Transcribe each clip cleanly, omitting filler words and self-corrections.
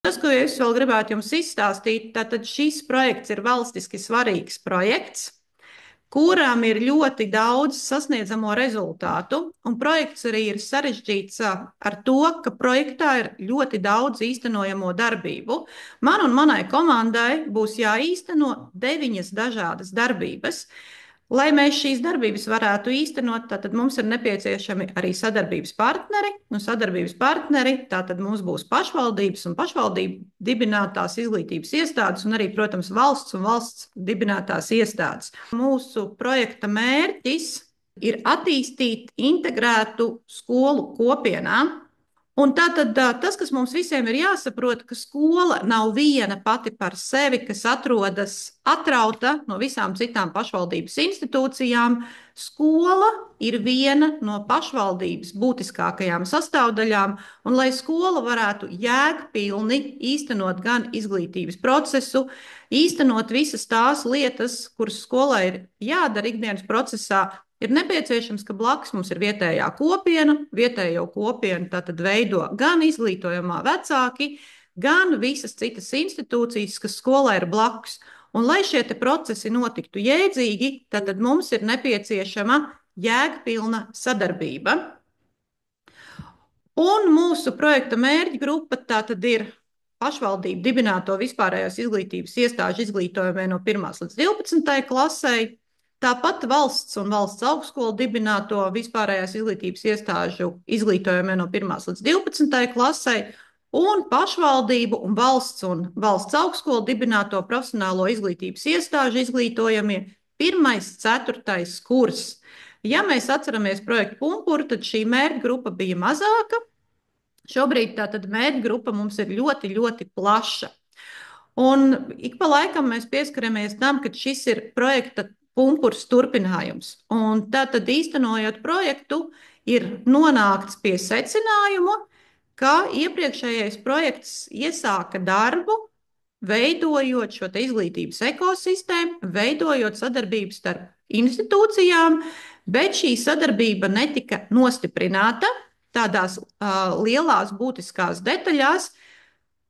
Tas, ko es vēl gribētu jums izstāstīt, tātad šis projekts ir valstiski svarīgs projekts, kurām ir ļoti daudz sasniedzamo rezultātu, un projekts arī ir sarežģīts ar to, ka projektā ir ļoti daudz īstenojamo darbību. Man un manai komandai būs jāīsteno 9 dažādas darbības. Lai mēs šīs darbības varētu īstenot, tad mums ir nepieciešami arī sadarbības partneri. Sadarbības partneri tātad mums būs pašvaldības un pašvaldību dibinātās izglītības iestādes, un arī, protams, valsts un valsts dibinātās iestādes. Mūsu projekta mērķis ir attīstīt integrētu skolu kopienā. Un tātad tas, kas mums visiem ir jāsaprot, ka skola nav viena pati par sevi, kas atrodas atrauta no visām citām pašvaldības institūcijām. Skola ir viena no pašvaldības būtiskākajām sastāvdaļām, un lai skola varētu jēgpilni īstenot gan izglītības procesu, īstenot visas tās lietas, kuras skolai ir jādara ikdienas procesā, ir nepieciešams, ka blakus mums ir vietējā kopiena. Vietējo kopienu tātad veido gan izglītojamā vecāki, gan visas citas institūcijas, kas skolai ir blakus. Un, lai šie procesi notiktu jēdzīgi, tad mums ir nepieciešama jēgpilna sadarbība. Un mūsu projekta mērķa grupa tātad ir pašvaldību dibināto vispārējās izglītības iestāžu izglītojumiem no 1. līdz 12. klasē. Tāpat valsts un valsts augstskolu dibināto vispārējās izglītības iestāžu izglītojumiem no 1. līdz 12. klasē, un pašvaldību un valsts augstskolu dibināto profesionālo izglītības iestāžu izglītojumie 1. 4. kurs. Ja mēs atceramies projektu Pumpuru, tad šī mērķa grupa bija mazāka. Šobrīd tātad mērķa grupa mums ir ļoti, ļoti plaša. Un ik pa laikam mēs pieskaramies tam, ka šis ir projekta Pumpurs turpinājums. Un tātad īstenojot projektu, ir nonākts pie secinājuma, ka iepriekšējais projekts iesāka darbu, veidojot šo izglītības ekosistēmu, veidojot sadarbību starp institūcijām, bet šī sadarbība netika nostiprināta tādās lielās būtiskās detaļās,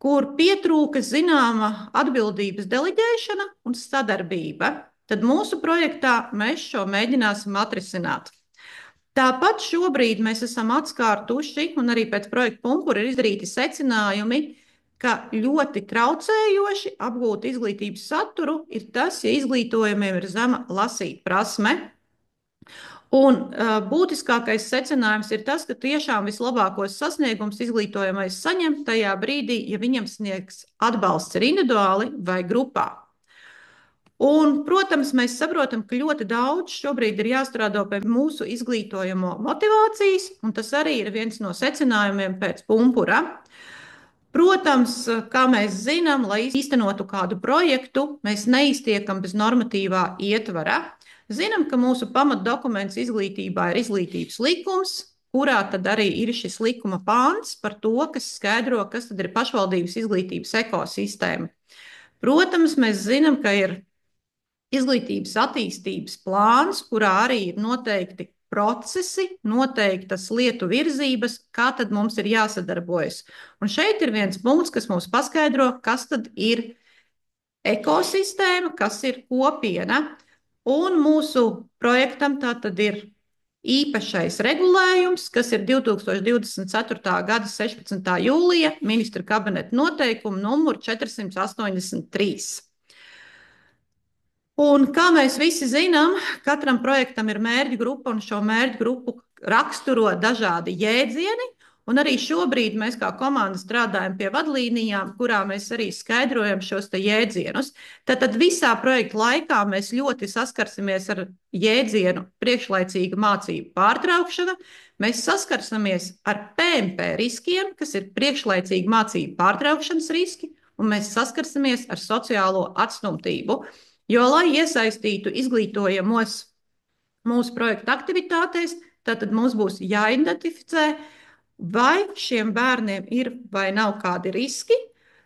kur pietrūka zināma atbildības deleģēšana un sadarbība. Tad mūsu projektā mēs šo mēģināsim atrisināt. Tāpat šobrīd mēs esam atskārtuši, un arī pēc projekta Pumpura ir izdarīti secinājumi, ka ļoti traucējoši apgūt izglītības saturu ir tas, ja izglītojumiem ir zema lasīt prasme. Un būtiskākais secinājums ir tas, ka tiešām vislabākos sasniegums izglītojamais saņem tajā brīdī, ja viņam sniegs atbalsts ir individuāli vai grupā. Un, protams, mēs saprotam, ka ļoti daudz šobrīd ir jāstrādā pie mūsu izglītojamo motivācijas, un tas arī ir viens no secinājumiem pēc Pumpura. Protams, kā mēs zinām, lai īstenotu kādu projektu, mēs neiztiekam bez normatīvā ietvara. Zinām, ka mūsu pamatdokuments izglītībā ir izglītības likums, kurā tad arī ir šis likuma pāns par to, kas skaidro, kas tad ir pašvaldības izglītības ekosistēma. Protams, mēs zinām, ka ir izglītības attīstības plāns, kurā arī ir noteikti procesi, noteiktas lietu virzības, kā tad mums ir jāsadarbojas. Un šeit ir viens punkts, kas mums paskaidro, kas tad ir ekosistēma, kas ir kopiena. Un mūsu projektam tā tad ir īpašais regulējums, kas ir 2024. gada 16. jūlija ministra kabineta noteikumu numuru 483. Un kā mēs visi zinām, katram projektam ir mērķa grupa, un šo mērķa grupu raksturo dažādi jēdzieni. Un arī šobrīd mēs kā komanda strādājam pie vadlīnijām, kurā mēs arī skaidrojam šos jēdzienus. Tātad visā projekta laikā mēs ļoti saskarsimies ar jēdzienu priekšlaicīga mācību pārtraukšana. Mēs saskarsimies ar PMP riskiem, kas ir priekšlaicīga mācību pārtraukšanas riski, un mēs saskarsimies ar sociālo atstumtību. Jo, lai iesaistītu izglītojamos mūsu projekta aktivitātēs, tad mums būs jāidentificē, vai šiem bērniem ir vai nav kādi riski,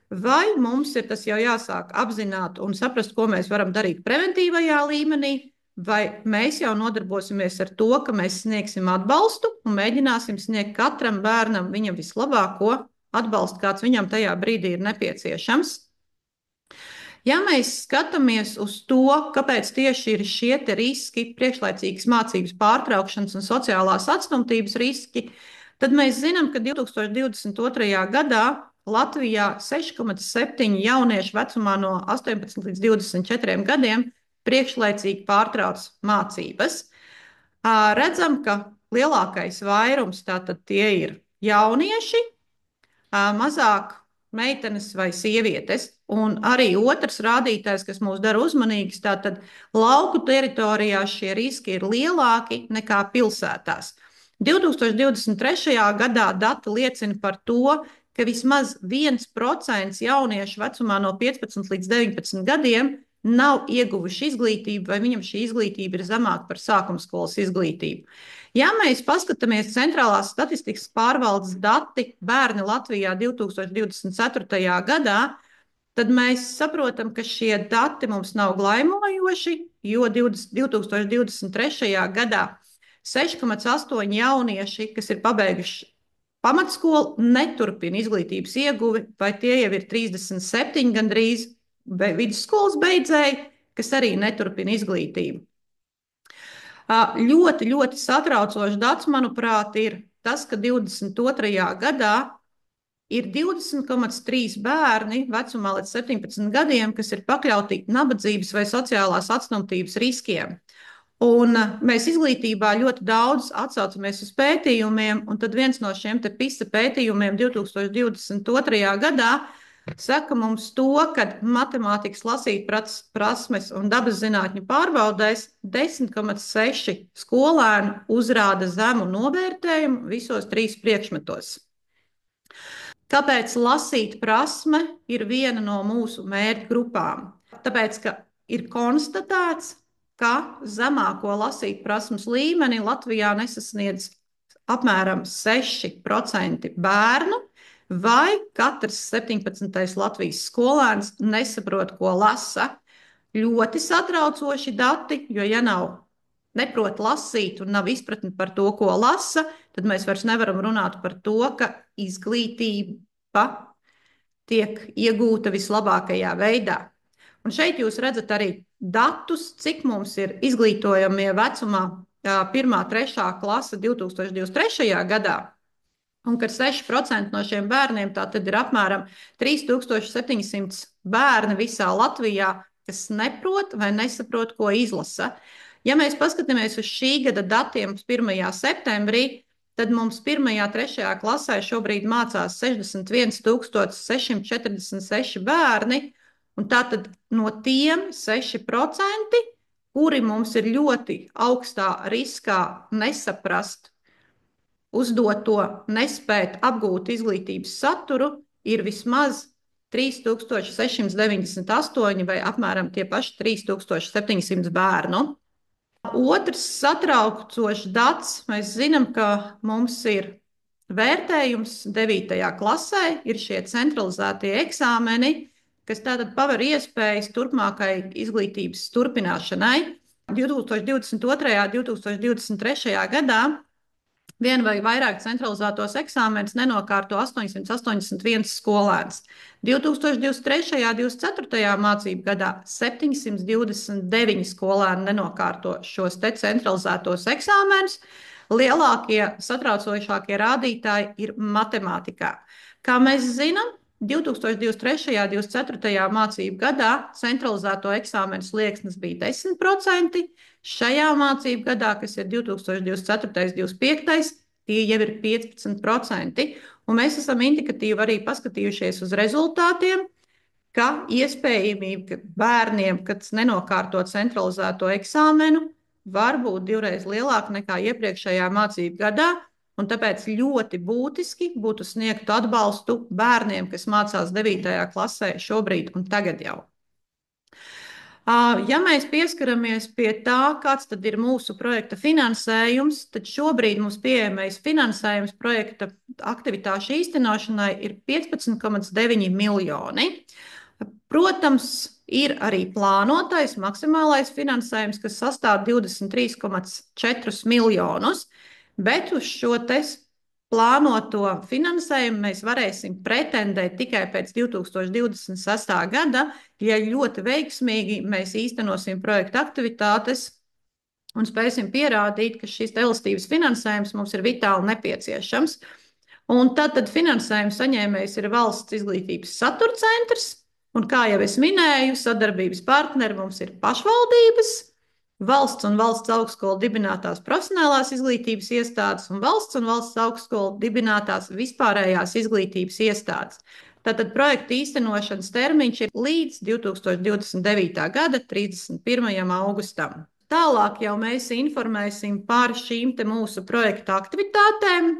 vai mums ir tas jau jāsāk apzināt un saprast, ko mēs varam darīt preventīvajā līmenī, vai mēs jau nodarbosimies ar to, ka mēs sniegsim atbalstu un mēģināsim sniegt katram bērnam viņa vislabāko atbalstu, kāds viņam tajā brīdī ir nepieciešams. Ja mēs skatāmies uz to, kāpēc tieši ir šie riski, priekšlaicīgas mācības pārtraukšanas un sociālās atstumtības riski, tad mēs zinām, ka 2022. gadā Latvijā 6,7 jauniešu vecumā no 18 līdz 24 gadiem priekšlaicīgi pārtrauc mācības. Redzam, ka lielākais vairums tātad tie ir jaunieši, mazāk meitenes vai sievietes. Un arī otrs rādītājs, kas mūs dara uzmanīgus, tātad lauku teritorijās šie riski ir lielāki nekā pilsētās. 2023. gadā dati liecina par to, ka vismaz 1% jauniešu vecumā no 15 līdz 19 gadiem nav ieguvuši izglītību, vai viņam šī izglītība ir zemāka par sākumskolas izglītību. Ja mēs paskatāmies centrālās statistikas pārvaldes dati bērni Latvijā 2024. gadā, tad mēs saprotam, ka šie dati mums nav glaimojoši, jo 2023. gadā 6,8 jaunieši, kas ir pabeiguši pamatskolu, neturpina izglītības ieguvi, vai tie jau ir 37 gandrīz vidusskolas beidzēji, kas arī neturpina izglītību. Ļoti, ļoti satraucošs dats, manuprāt, ir tas, ka 22. gadā ir 20,3 bērni vecumā līdz 17 gadiem, kas ir pakļauti nabadzības vai sociālās atstumtības riskiem. Un mēs izglītībā ļoti daudz atsaucamies uz pētījumiem, un tad viens no šiem PISA pētījumiem 2022. gadā saka mums to, ka matemātikas lasīt prasmes un dabas zinātņu pārbaudēs 10,6 skolēnu uzrāda zemu novērtējumu visos 3 priekšmetos. Kāpēc lasīt prasme ir viena no mūsu mērķu grupām? Tāpēc, ka ir konstatēts, ka zemāko lasīt prasmes līmeni Latvijā nesasniedz apmēram 6% bērnu, vai katrs 17. Latvijas skolēns nesaprot, ko lasa. Ļoti satraucoši dati, jo ja neprot lasīt un nav izpratni par to, ko lasa, tad mēs vairs nevaram runāt par to, ka izglītība tiek iegūta vislabākajā veidā. Un šeit jūs redzat arī datus, cik mums ir izglītojamie vecumā 1.–3. klase 2023. gadā, un ka 6% no šiem bērniem tātad ir apmēram 3700 bērni visā Latvijā, kas neprot vai nesaprot, ko izlasa. Ja mēs paskatāmies uz šī gada datiem 1. septembrī, tad mums 1.–3. klasē šobrīd mācās 61 646 bērni, un tātad no tiem 6%, kuri mums ir ļoti augstā riskā nesaprast, uzdoto, nespēt apgūt izglītības saturu, ir vismaz 3698 vai apmēram tie paši 3700 bērnu. Otrs satraucošs dats, mēs zinām, ka mums ir vērtējums 9. klasē, ir šie centralizētie eksāmeni, kas tātad paver iespējas turpmākai izglītības turpināšanai. 2022. un 2023. gadā vien vai vairāk centralizētos eksāmenus nenokārto 881 skolēns. 2023. un 2024. mācību gadā 729 skolēni nenokārto šos centralizētos eksāmenus. Lielākie, satraucošākie rādītāji ir matemātikā. Kā mēs zinām, 2023. un 2024. mācību gadā centralizēto eksāmenu slieksnis bija 10%, šajā mācību gadā, kas ir 2024. un 2025. tie jau ir 15%, un mēs esam indikatīvi arī paskatījušies uz rezultātiem, ka iespējamība, ka bērniem, kas nenokārto centralizēto eksāmenu, var būt 2 lielāka nekā iepriekšējā mācību gadā, un tāpēc ļoti būtiski būtu sniegt atbalstu bērniem, kas mācās 9. klasē šobrīd un tagad jau. Ja mēs pieskaramies pie tā, kāds tad ir mūsu projekta finansējums, tad šobrīd mums pieejamais finansējums projekta aktivitāšu īstenošanai ir 15,9 miljoni. Protams, ir arī plānotais maksimālais finansējums, kas sastāv 23,4 miljonus, bet uz šo plānoto finansējumu mēs varēsim pretendēt tikai pēc 2026. gada, ja ļoti veiksmīgi mēs īstenosim projekta aktivitātes un spēsim pierādīt, ka šis elastības finansējums mums ir vitāli nepieciešams. Un tad finansējuma saņēmējs ir Valsts izglītības satura centrs, un kā jau es minēju, sadarbības partneri mums ir pašvaldības, valsts un valsts augstskolu dibinātās profesionālās izglītības iestādes un valsts augstskolu dibinātās vispārējās izglītības iestādes. Tātad projekta īstenošanas termiņš ir līdz 2029. gada 31. augustam. Tālāk jau mēs informēsim par šīm mūsu projekta aktivitātēm.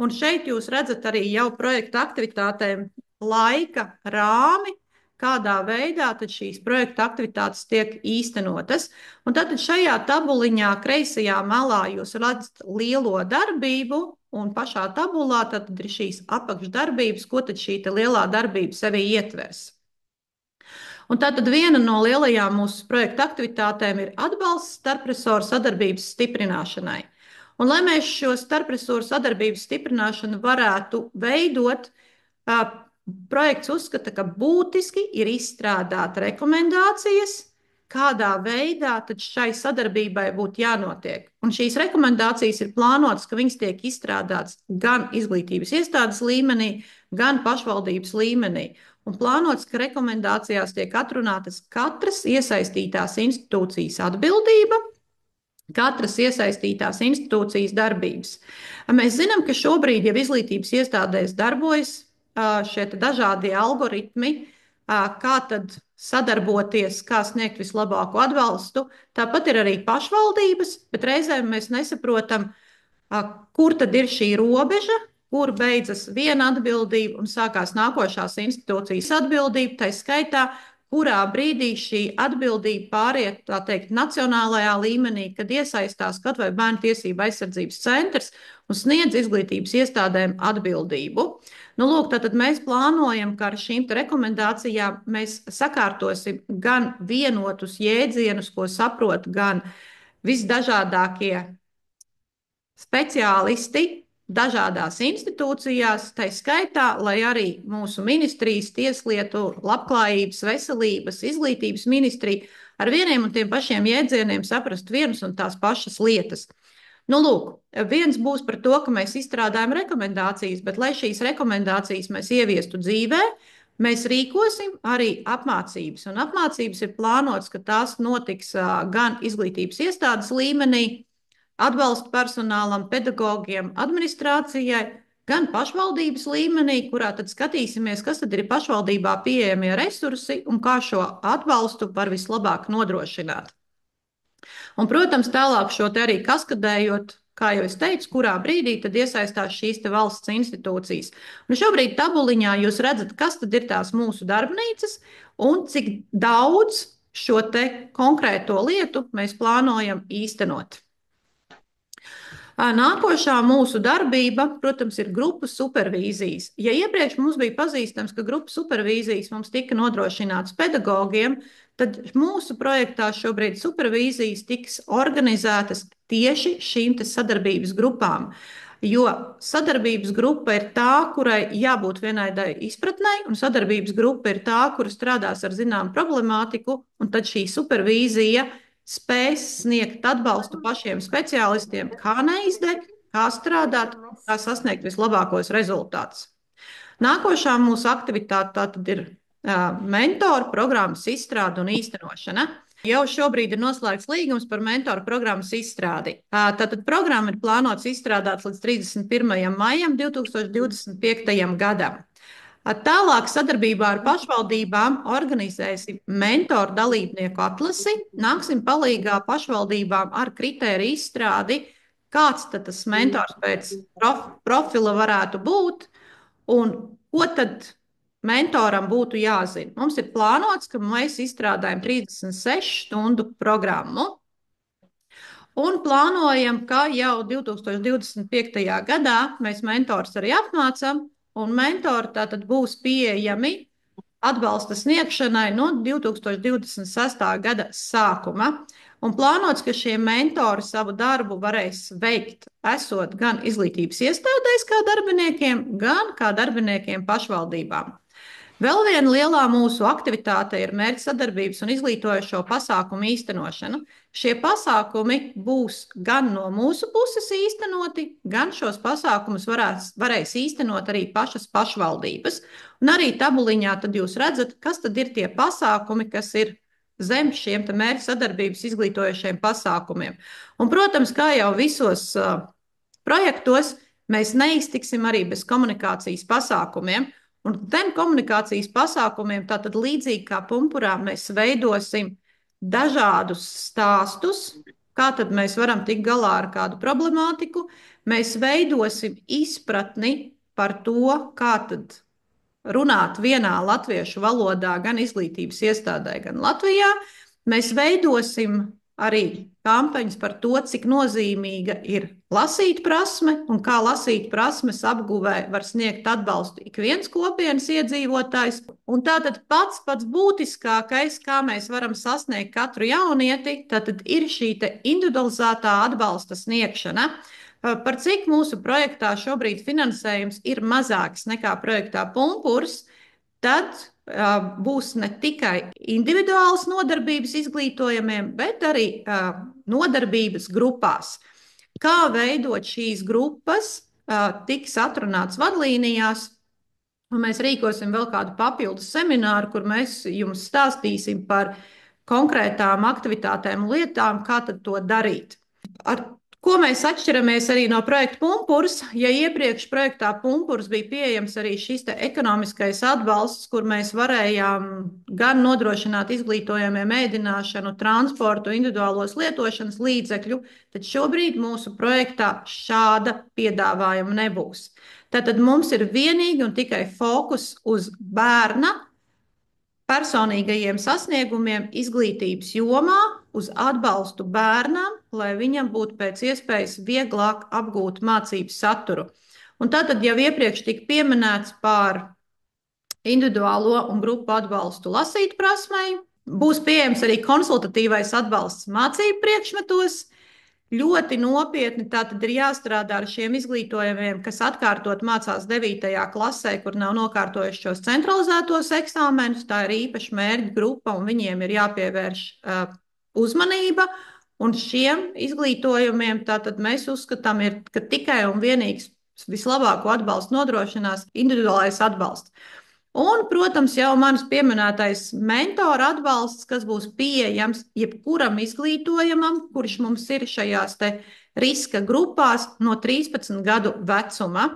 Un šeit jūs redzat arī jau projekta aktivitātēm laika rāmi, kādā veidā tad šīs projekta aktivitātes tiek īstenotas. Un tad šajā tabuliņā kreisajā malā jūs redzat lielo darbību, un pašā tabulā tad ir šīs apakšdarbības, ko tad šī lielā darbība sevī ietvers. Un tātad viena no lielajām mūsu projekta aktivitātēm ir atbalsts starpresoru sadarbības stiprināšanai. Un, lai mēs šo starpresoru sadarbības stiprināšanu varētu veidot, projekts uzskata, ka būtiski ir izstrādāt rekomendācijas, kādā veidā tad šai sadarbībai būtu jānotiek. Un šīs rekomendācijas ir plānotas, ka viņas tiek izstrādātas gan izglītības iestādes līmenī, gan pašvaldības līmenī. Un plānots, ka rekomendācijās tiek atrunātas katras iesaistītās institūcijas atbildība, katras iesaistītās institūcijas darbības. Mēs zinām, ka šobrīd jau izglītības iestādēs darbojas šie dažādie algoritmi, kā tad sadarboties, kā sniegt vislabāko atbalstu. Tāpat ir arī pašvaldības, bet reizēm mēs nesaprotam, kur tad ir šī robeža, kur beidzas viena atbildība un sākās nākošās institūcijas atbildība, tai skaitā, kurā brīdī šī atbildība pāriet, tā teikt, nacionālajā līmenī, kad iesaistās kaut vai Bērnu tiesību aizsardzības centrs un sniedz izglītības iestādēm atbildību. Nu, lūk, tātad mēs plānojam, ka ar šīm rekomendācijām mēs sakārtosim gan vienotus jēdzienus, ko saprot gan visdažādākie speciālisti dažādās institūcijās, tai skaitā, lai arī mūsu ministrijas, tieslietu, labklājības, veselības, izglītības ministrija ar vieniem un tiem pašiem jēdzieniem saprast vienas un tās pašas lietas. Nu, lūk, viens būs par to, ka mēs izstrādājam rekomendācijas, bet lai šīs rekomendācijas mēs ieviestu dzīvē, mēs rīkosim arī apmācības. Un apmācības ir plānotas, ka tās notiks gan izglītības iestādes līmenī, atbalsta personālam, pedagogiem, administrācijai, gan pašvaldības līmenī, kurā tad skatīsimies, kas tad ir pašvaldībā pieejamie resursi un kā šo atbalstu var vislabāk nodrošināt. Un, protams, tālāk šo te arī kaskadējot, kā jau es teicu, kurā brīdī tad iesaistās šīs te valsts institūcijas. Un šobrīd tabuliņā jūs redzat, kas tad ir tās mūsu darbnīcas un cik daudz šo te konkrēto lietu mēs plānojam īstenot. Nākošā mūsu darbība, protams, ir grupu supervīzijas. Ja iepriekš mums bija pazīstams, ka grupu supervīzijas mums tika nodrošināts pedagogiem, tad mūsu projektā šobrīd supervīzijas tiks organizētas tieši šīm sadarbības grupām. Jo sadarbības grupa ir tā, kurai jābūt vienādai izpratnei, un sadarbības grupa ir tā, kura strādās ar zināmu problemātiku, un tad šī supervīzija spēs sniegt atbalstu pašiem speciālistiem, kā neizdegt, kā strādāt, kā sasniegt vislabākos rezultātus. Nākošā mūsu aktivitāte tātad ir mentoru programmas izstrāde un īstenošana. Jau šobrīd ir noslēgts līgums par mentoru programmas izstrādi. Tātad programma ir plānots izstrādāt līdz 31. maijam 2025. gadam. Tālāk sadarbībā ar pašvaldībām organizēsim mentoru dalībnieku atlasi, nāksim palīgā pašvaldībām ar kritēriju izstrādi, kāds tad tas mentors pēc profila varētu būt un ko tad mentoram būtu jāzina. Mums ir plānots, ka mēs izstrādājam 36 stundu programmu un plānojam, ka jau 2025. gadā mēs mentors arī apmācam, un mentori tātad būs pieejami atbalsta sniegšanai no 2026. gada sākuma. un plānots, ka šie mentori savu darbu varēs veikt, esot gan izglītības iestādēs kā darbiniekiem, gan kā darbiniekiem pašvaldībām. Vēl viena lielā mūsu aktivitāte ir mērķsadarbības un izglītojošo pasākumu īstenošana. Šie pasākumi būs gan no mūsu puses īstenoti, gan šos pasākumus varēs īstenot arī pašas pašvaldības. Un arī tabuliņā tad jūs redzat, kas tad ir tie pasākumi, kas ir zem šiem mērķsadarbības izglītojošiem pasākumiem. Un, protams, kā jau visos projektos, mēs neiztiksim arī bez komunikācijas pasākumiem. Un tiem komunikācijas pasākumiem, tātad līdzīgi kā pumpurā, mēs veidosim dažādus stāstus, kā tad mēs varam tikt galā ar kādu problemātiku. Mēs veidosim izpratni par to, kā tad runāt vienā latviešu valodā gan izglītības iestādē, gan Latvijā. Mēs veidosim arī kampaņas par to, cik nozīmīga ir lasīt prasme un kā lasīt prasmes apguvē var sniegt atbalstu ik viens kopienas iedzīvotājs. Un tātad pats būtiskākais, kā mēs varam sasniegt katru jaunieti, tātad ir šī individualizētā atbalsta sniegšana. Par cik mūsu projektā šobrīd finansējums ir mazāks nekā projektā Pumpurs, tad būs ne tikai individuālas nodarbības izglītojumiem, bet arī nodarbības grupās. Kā veidot šīs grupas, tiks atrunāts vadlīnijās, un mēs rīkosim vēl kādu papildus semināru, kur mēs jums stāstīsim par konkrētām aktivitātēm un lietām, kā tad to darīt. Ar ko mēs atšķiramies arī no projekta Pumpurs? Ja iepriekš projektā Pumpurs bija pieejams arī šis ekonomiskais atbalsts, kur mēs varējām gan nodrošināt izglītojamiem ēdināšanu, transportu, individuālos lietošanas līdzekļu, tad šobrīd mūsu projektā šāda piedāvājuma nebūs. Tātad mums ir vienīgi un tikai fokus uz bērna personīgajiem sasniegumiem izglītības jomā, uz atbalstu bērnam, lai viņam būtu pēc iespējas vieglāk apgūt mācību saturu. Un tātad jau iepriekš tika pieminēts par individuālo un grupu atbalstu lasīt prasmei. Būs pieejams arī konsultatīvais atbalsts mācību priekšmetos. Ļoti nopietni tātad ir jāstrādā ar šiem izglītojumiem, kas atkārtot mācās 9. klasē, kur nav nokārtojuši šos centralizētos eksāmenus. Tā ir īpaša mērķa grupa, un viņiem ir jāpievērš uzmanība. Un šiem izglītojumiem tātad mēs uzskatām, ka tikai un vienīgi vislabāko atbalstu nodrošinās individuālais atbalsts. Un, protams, jau manis pieminētais mentora atbalsts, kas būs pieejams jebkuram izglītojumam, kurš mums ir šajās riska grupās no 13 gadu vecuma.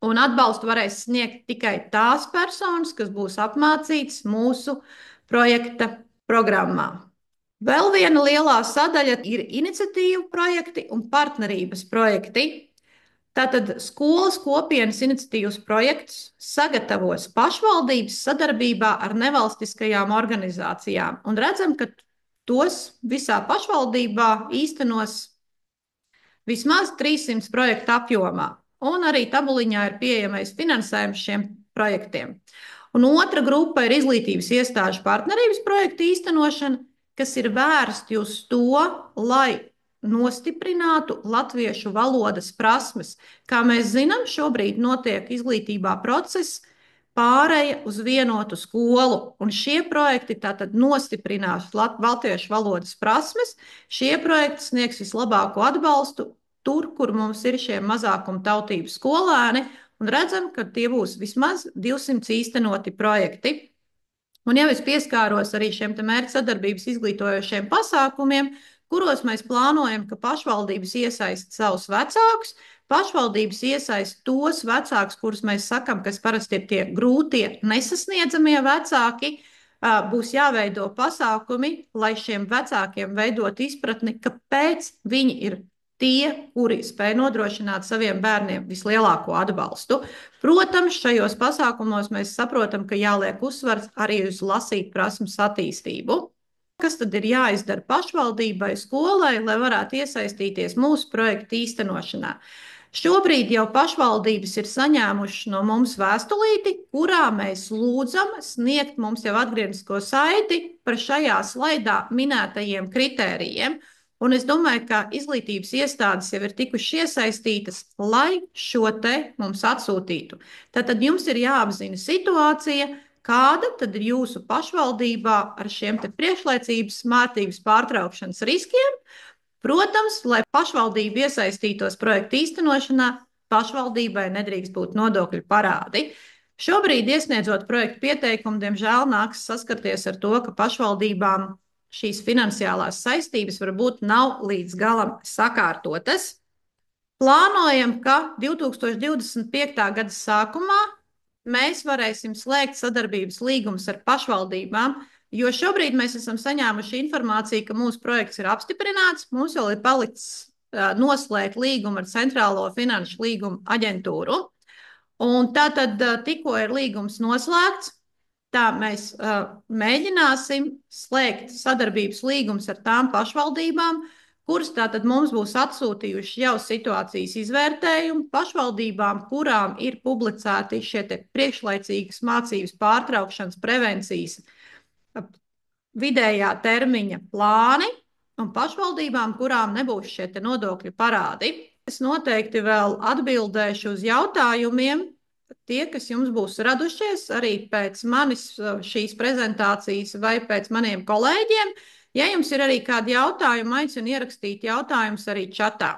Un atbalstu varēs sniegt tikai tās personas, kas būs apmācītas mūsu projekta programmā. Vēl viena lielā sadaļa ir iniciatīvu projekti un partnerības projekti. Tātad skolas kopienas iniciatīvas projekts sagatavos pašvaldības sadarbībā ar nevalstiskajām organizācijām. Un redzam, ka tos visā pašvaldībā īstenos vismaz 300 projektu apjomā. Un arī tabuliņā ir pieejamais finansējums šiem projektiem. Un otra grupa ir izglītības iestāžu partnerības projektu īstenošana, kas ir vērsti uz to, lai nostiprinātu latviešu valodas prasmes. Kā mēs zinām, šobrīd notiek izglītībā process pāreja uz vienotu skolu, un šie projekti tātad nostiprinās latviešu valodas prasmes. Šie projekti sniegs vislabāko atbalstu tur, kur mums ir šie mazākuma tautību skolēni, un redzam, ka tie būs vismaz 200 īstenoti projekti. Un jau es pieskāros arī šiem mērķsadarbības izglītojošiem pasākumiem, kuros mēs plānojam, ka pašvaldības iesaist savus vecākus, pašvaldības iesaist tos vecākus, kurus mēs sakam, kas parasti ir tie grūtie, nesasniedzamie vecāki. Būs jāveido pasākumi, lai šiem vecākiem veidot izpratni, kāpēc viņi ir tie, kuri spēj nodrošināt saviem bērniem vislielāko atbalstu. Protams, šajos pasākumos mēs saprotam, ka jāliek uzsvars arī uz lasīt prasmes attīstību. Kas tad ir jāizdara pašvaldībai, skolai, lai varētu iesaistīties mūsu projektu īstenošanā? Šobrīd jau pašvaldības ir saņēmušas no mums vēstulīti, kurā mēs lūdzam sniegt mums jau atgrieznisko saiti par šajā slaidā minētajiem kritērijiem. Un es domāju, ka izglītības iestādes jau ir tikušas iesaistītas, lai šo te mums atsūtītu. Tātad jums ir jāapzina situācija, kāda tad ir jūsu pašvaldībā ar šiem te priekšlaicības mārtības pārtraukšanas riskiem. Protams, lai pašvaldība iesaistītos projekta īstenošanā, pašvaldībai nedrīkst būt nodokļu parādi. Šobrīd, iesniedzot projektu pieteikumu, diemžēl nāks saskarties ar to, ka pašvaldībām šīs finansiālās saistības varbūt nav līdz galam sakārtotas. Plānojam, ka 2025. gada sākumā mēs varēsim slēgt sadarbības līgumus ar pašvaldībām, jo šobrīd mēs esam saņēmuši informāciju, ka mūsu projekts ir apstiprināts. Mums vēl ir palicis noslēgt līgumu ar Centrālo finanšu līgumu aģentūru. Un tātad tikko ir līgums noslēgts, tā mēs mēģināsim slēgt sadarbības līgumus ar tām pašvaldībām, kuras tātad mums būs atsūtījuši jau situācijas izvērtējumu, pašvaldībām, kurām ir publicēti šie te priekšlaicīgas mācības pārtraukšanas prevencijas vidējā termiņa plāni, un pašvaldībām, kurām nebūs šie te nodokļu parādi. Es noteikti vēl atbildēšu uz jautājumiem, tie, kas jums būs radušies arī pēc manis šīs prezentācijas vai pēc maniem kolēģiem. Ja jums ir arī kādi jautājumi, aicinu ierakstīt jautājumus arī čatā.